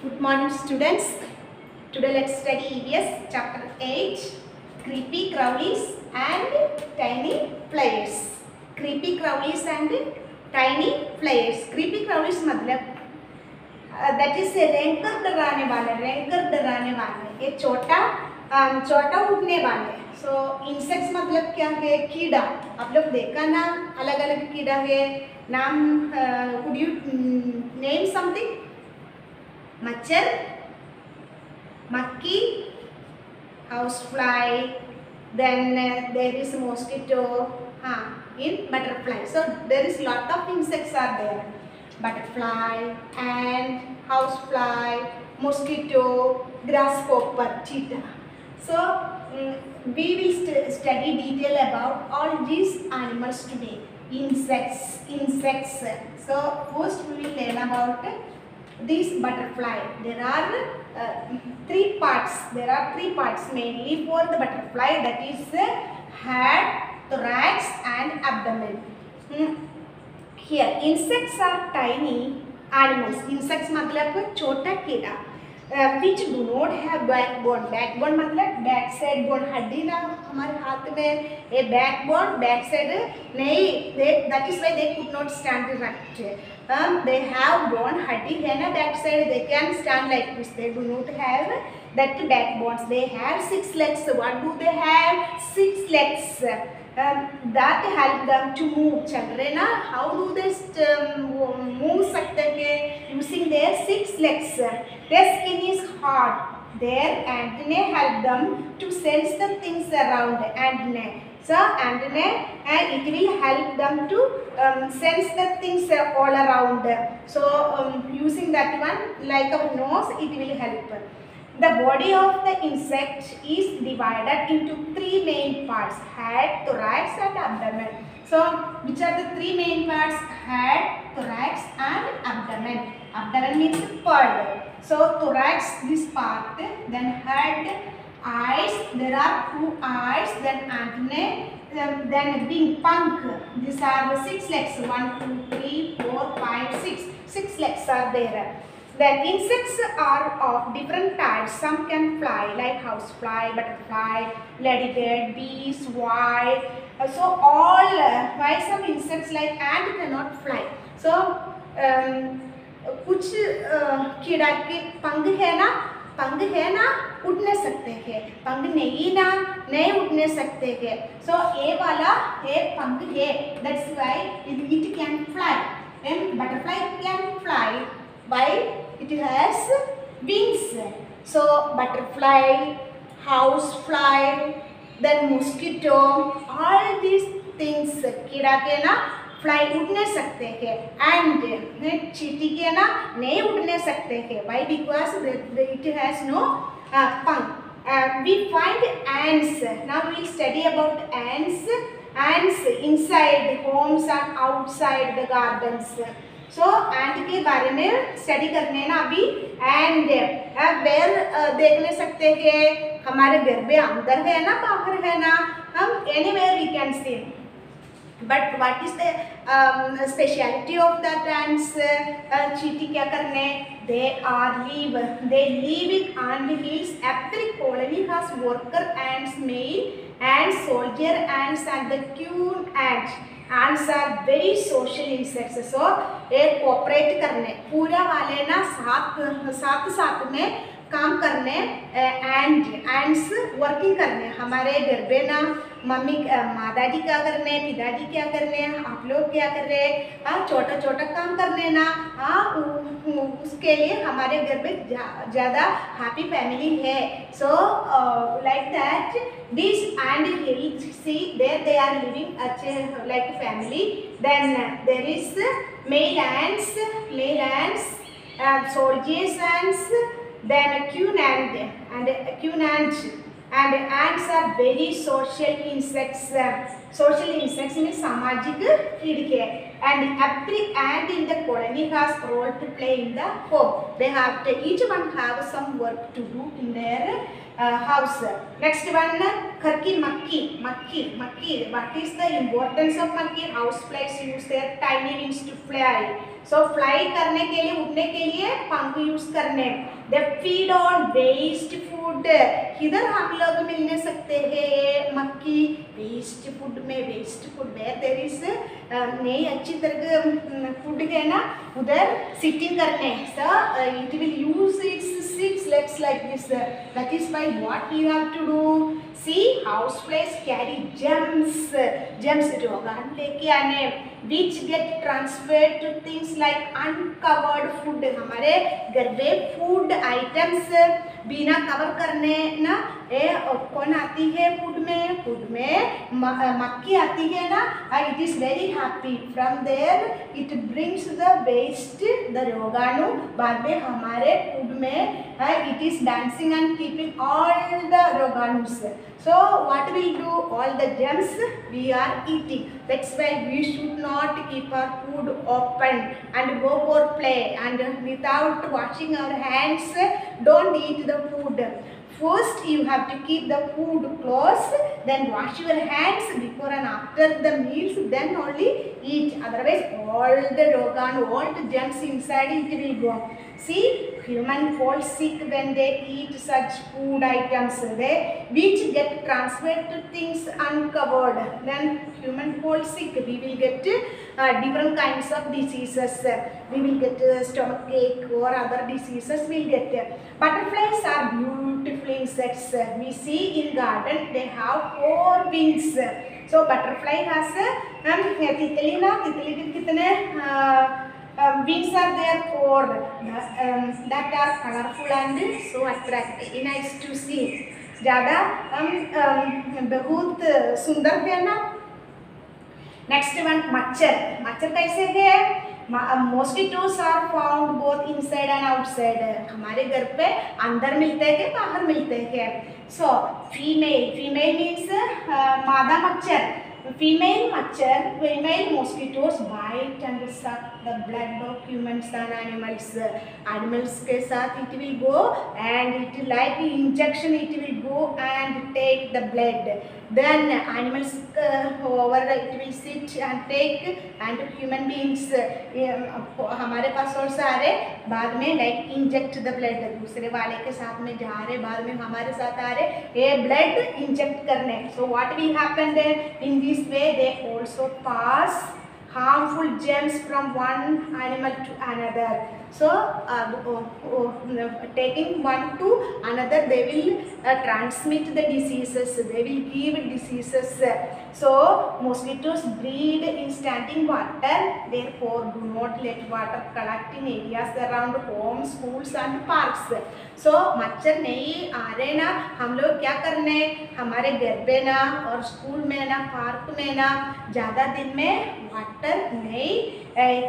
Good morning, students. Today let's study EVS chapter 8, creepy crawlies and tiny flyers. Creepy crawlies and tiny flyers. Creepy crawlies मतलब that is a ranker डराने वाले, एक छोटा उड़ने वाले. So insects मतलब क्या है? कीड़ा. आप लोग देखा ना, अलग अलग कीड़ा है. नाम could you name something? मच्छर, मक्खी, housefly, then there is mosquito, in butterfly. So there is lot of insects are there. Butterfly, ant, housefly, mosquito, grasshopper, cheetah. So we will study detail about all these animals today. Insects. So first we will learn about this butterfly. There are three parts mainly for the butterfly, that is head, thorax and abdomen. Here insects are tiny animals. Insects मतलब छोटा कीड़ा which do not have backbone. Backbone मतलब back side bone, हड्डी ना हमारे हाथ में ये backbone, back side नहीं, that is why they could not stand erect. They have bone, हड्डी है ना back side, they can stand like this. They do not have that backbones. They have 6 legs. What do they have? 6 legs. That help them to move. चल रहे ना? How do they move सकते हैं using their 6 legs? Their skin is hard. Their antennae help them to sense the things around. Antennae. So antennae, and it will help them to sense the things all around. So using that one, like our nose, it will help. The body of the insect is divided into 3 main parts: head, thorax and abdomen. So which are the 3 main parts? Head, thorax and abdomen. Abdomen means pearl. So thorax, this part, then head, eyes, there are 2 eyes, then antennae, then wing, punk. These are the 6 legs. 1, 2, 3, 4, 5, 6. 6 legs are there. Then insects are of different types. Some can fly like housefly, butterfly, ladybird, bees, white. So all why some insects like ant cannot fly. So कुछ कीड़ा के पंख है ना उड़ने सकते हैं, पंख नहीं उड़ने सकते हैं. So ये वाला एक पंख है, that's why it can fly. And butterfly can fly by it has wings. So butterfly, housefly, then mosquito, all these things कीड़ा के ना fly उड़ने सकते हैं, and चींटी के ना नहीं उड़ने सकते हैं. Why? Because it has no पंख. We find ants. Now we will study about ants. Ants inside homes and outside the gardens. So ant के बारे में स्टडी करने ना अभी. एंड वेयर देखने सकते हैं, हमारे घर में अंदर है ना बाहर है ना, हम anywhere we can see. But what is the speciality of that ants? चींटी क्या करने? they live in ant hills. Every colony has worker ants, male ants, soldier ants and the queen ant. Ants are very social insects. So एक cooperate करने, पूरा वाले ना साथ में काम करने, ants वर्किंग करने. हमारे घर पे ना मम्मी दादी क्या करने, पिताजी क्या करने, आप लोग क्या कर रहे हैं, छोटा काम करने ना. उसके लिए हमारे घर में ज़्यादा हैप्पी फैमिली है. So like that this ant hills, see there they are living like a family. Then there is male ants, soldiers ants, then queen ant. And ants are very social insects. Social insects means सामाजिक कीड़े. And every ant in the colony has a role to play in the home. They have each one have some work to do in their house. Next one, घर की मक्खी. What is the importance of monkey? Houseflies use their tiny wings to fly. So fly करने के लिए, उड़ने के लिए पंख यूज करने। They feed on waste food, इधर हम लोग मिलने सकते हैं मक्खी वेस्ट फूड में, waste food where there is नहीं अच्छी तरह फूड है ना, उधर सिटिंग करने। So it will use its 6 legs like this. That is why what we have to do, see houseflies carry germs, germs रोगाणु लेके आने, which get transferred to things like uncovered food, हमारे घर में food items बिना cover करने ना, कौन आती है फूड में, फूड में मक्खी आती है ना, it is very happy, from there it brings the waste the रोगाणु, बाद में हमारे फूड में it is dancing and keeping all the roganus. So what we do, all the germs we are eating. That's why we should not keep our food open and go for play, and without washing our hands don't eat the food. First you have to keep the food close, then wash your hands before and after the meals, then only eat, otherwise all the roganu, all the germs inside it will go. See, human fall sick when they eat such food items, they which get transferred to things uncovered. Then human fall sick, we will get different kinds of diseases. We will get stomach ache or other diseases we will get. Butterflies are beautiful insects. We see in garden they have 4 wings. So butterfly has तितली ना, तितली के कितने wings are there, 4 that are colorful and so attractive, nice to see. ज़्यादा बहुत सुंदर है ना। नेक्स्ट वन मच्छर, मच्छर कैसे है, mosquitoes are found both inside and outside, हमारे घर पे अंदर मिलते हैं कि बाहर मिलते हैं। सो फीमेल, फीमेल मीन्स मादा मच्छर, female machar, female mosquitoes bite and suck the blood of humans and animals. Animals के साथ it will go and it like injection, it will go and take the blood. Then animals over it will sit and take, and human beings हमारे पास और सारे बाद में like inject the blood, दूसरे वाले के साथ में जा रहे, बाद में हमारे साथ आ रहे, ये blood inject करने. So what will happen then? In this way they also pass harmful germs from one animal to another. So taking one to another, they will transmit the diseases, they will give diseases. So mosquitoes breed in standing water, therefore do not let water collect in areas around homes, schools and parks. So मच्छर नहीं आ रहे ना, हम लोग क्या करने, हमारे घर पे ना और स्कूल में ना पार्क में ना ज़्यादा दिन में वाटर नहीं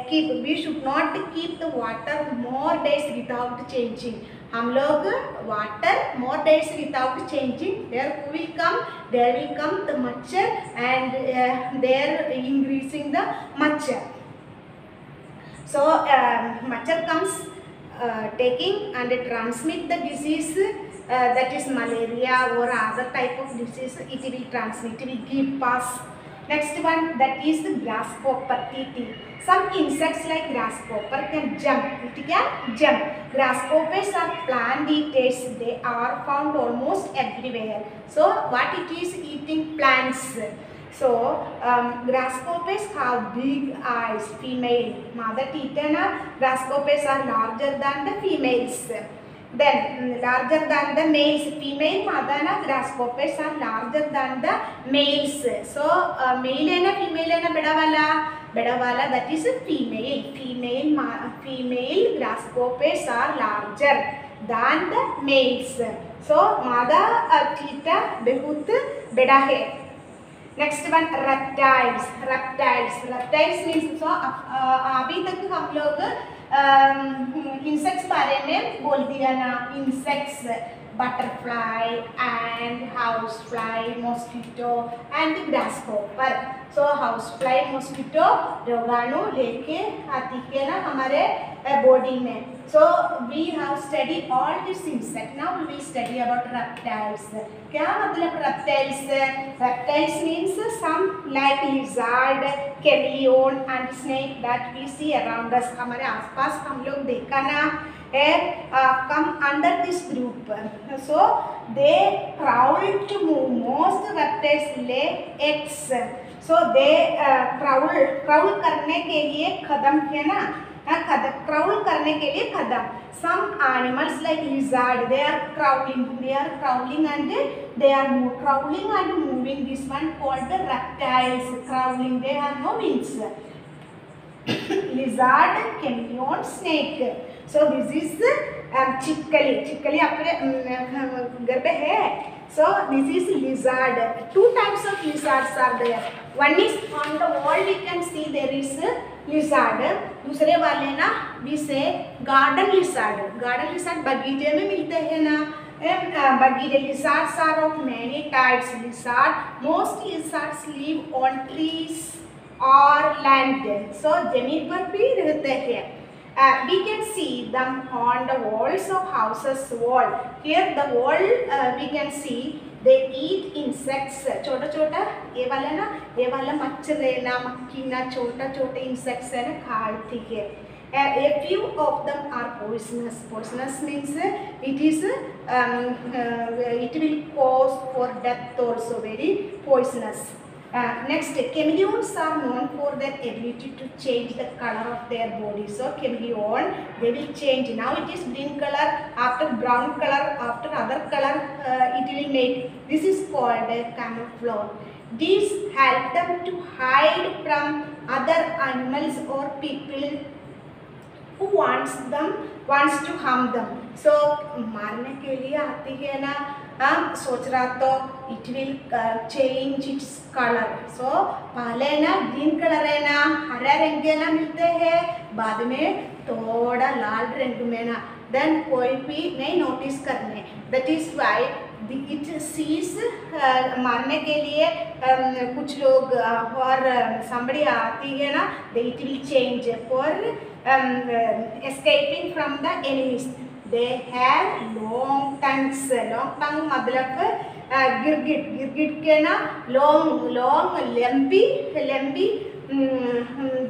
keep, we should not keep the water more days without changing. हम लोग water more days without changing, there will come the मच्छर and they are increasing the मच्छर. So मच्छर comes taking and transmit the disease, that is malaria or other type of disease, it will transmit, it will give pass. Next one, that is the grasshopper, TT. Some insects like grasshopper can jump, it can jump. Grasshoppers are plant eaters, they are found almost everywhere. So what it is, eating plants. So grasshoppers have big eyes, female. Mother Titana, grasshoppers are larger than the females. Then larger than the males, female madana grasshoppers are larger than the males. So male है ना, female है ना, बड़ा वाला that is a female. Female grasshoppers are larger than the males. So मादा थीटा बहुत बड़ा है. Next one reptiles, reptiles means, so अभी तक हम लोग इंसेक्ट्स बारे में बोल दिया ना, insects butterfly and housefly, mosquito and grasshopper. So housefly, mosquito रोगाणु लेके आती है ना हमारे बॉडी में. So we have studied all these insects. Now we will study about reptiles. क्या मतलब reptiles? Reptiles means some like lizard, chameleon and snake that we see around us. हमारे आसपास हम लोग देखा ना come under this group. So they crawl to move. Most reptiles lay eggs. So they crawl करने के लिए कदम है ना, crawl करने के लिए कदम. Some animals like lizard, they are crawling and they are crawling and moving. This one called the reptiles. Crawling, they have no wings. Lizard, chameleon, snake. So this is चिक्कली आपके घर पे है. So this is lizard. Two types of lizards are there. One is on the wall we can see there is lizard. दूसरे वाले ना we say garden lizard. Garden lizard बगीचे में मिलते हैं ना. बगीचे lizards are of many types. Most lizards live on trees or land. So जमीन पर भी रहते हैं. We can see them on the walls of houses wall. Here the wall we can see they eat insects. छोटा ये वाला मच्छर है ना, मक्खी ना, छोटा insects है ना खाती है. A few of them are poisonous. Poisonous means it will cause for death also, very poisonous. Next, chameleons are known for their ability to change the color of their body. So chameleon, they will change. Now it is green color, after brown color, after other color it will make. This is called camouflage. These help them to hide from other animals or people who wants to harm them. So मारने के लिए आती है ना, सोच रहा तो it will change its color. So पहले ना green color है ना, हरा रंग के ना मिलते हैं, बाद में थोड़ा लाल रंग में ना, then कोई भी नहीं notice करने. That is why it sees मारने के लिए कुछ लोग और somebody आती है ना, it will change for escaping from the enemies. They have long tongues. Long tongue मतलब गिरगिट के ना long लंबी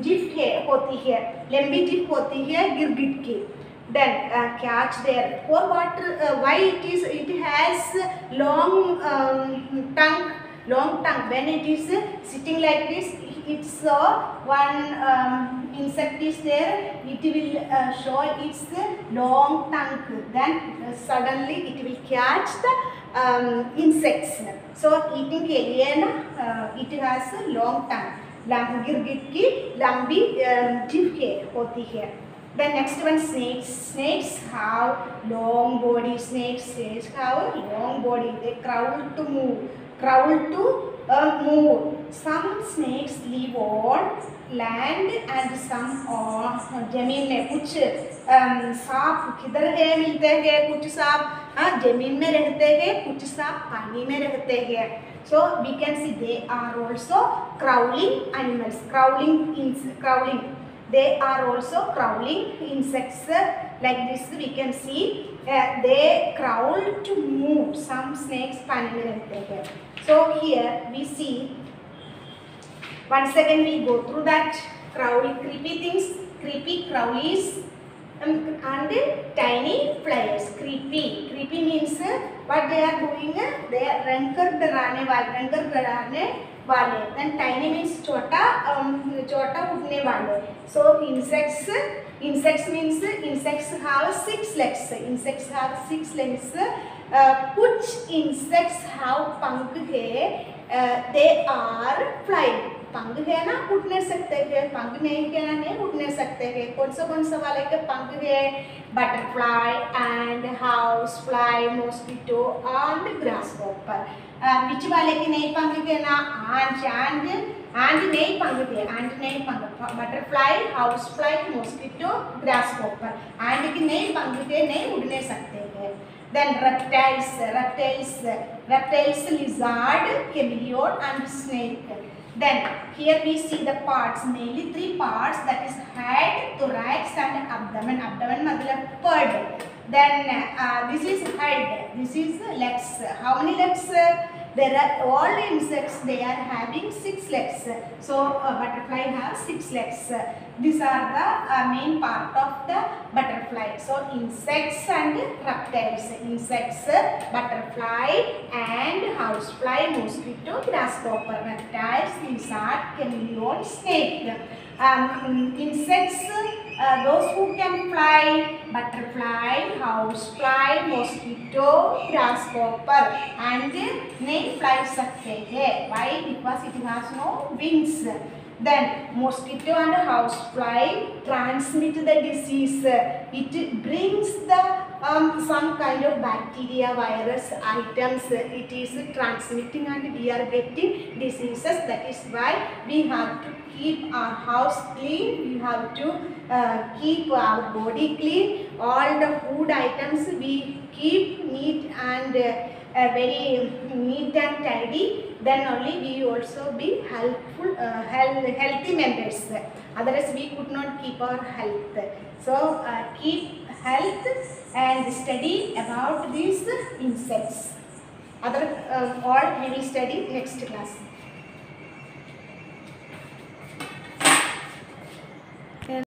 जिप होती है, लंबी जिप होती है गिरगिट की. Then catch there. For what? Why it has long tongue? When it is sitting like this, it's one insect is there. It will show its long tongue. Then suddenly it will catch the insects. So eating के लिए ना it has a long tongue. गिरगिट की लंबी जिभ होती है. The next one, snakes. Snakes have long body. Snakes have long body. They crawl to move. Some snakes live on land and some on जमीन में. कुछ सांप किधर है मिलते हैं, कुछ सांप जमीन में रहते हैं, कुछ सांप पानी में रहते हैं. So we can see they are also crawling animals. Crawling. They are also crawling insects. Like this we can see they crawl to move. Some snakes पानी में रहते हैं. So here we see, once again we go through that creepy things, creepy crawlies and tiny flyers. Creepy means what they are doing, they are रंकर डराने वाले. Then tiny means छोटा उड़ने वाले. So insects means insects have 6 legs. Insects have 6 legs. कुछ insects have पंख है, they are flying. पंख है ना, उड़ नहीं सकते हैं. पंख नहीं है ना, नहीं उड़ नहीं सकते हैं. कौन सा वाले के पंख है? Butterfly and house fly, mosquito and grasshopper. which वाले के नहीं पंख है ना? and नहीं पंख. Butterfly, house fly, mosquito, grasshopper. and के नहीं पंख है, नहीं उड़ नहीं सकते हैं. Then reptiles, lizard, chameleon and snake. Then here we see the parts, mainly three parts, that is head, thorax and abdomen. Abdomen matlab bird. Then this is head, this is legs. How many legs? There are all insects, they are having 6 legs. So butterfly has 6 legs. These are the main part of the butterfly. So insects and reptiles. Insects, butterfly and housefly, mosquito, grasshopper. Reptiles, lizard, chameleon, snake. Insects, those who can fly, butterfly, housefly, mosquito, grasshopper, and नहीं fly सकते हैं. Why? Because it has no wings. Then mosquito and housefly transmit the disease. It brings the some kind of bacteria, virus items. It is transmitting and we are getting diseases. That is why we have to keep our house clean. We have to keep our body clean. All the food items we keep neat and very neat and tidy. Then only we also be healthy members. Otherwise we could not keep our health. So keep health and study about these insects. Other all we will study next class.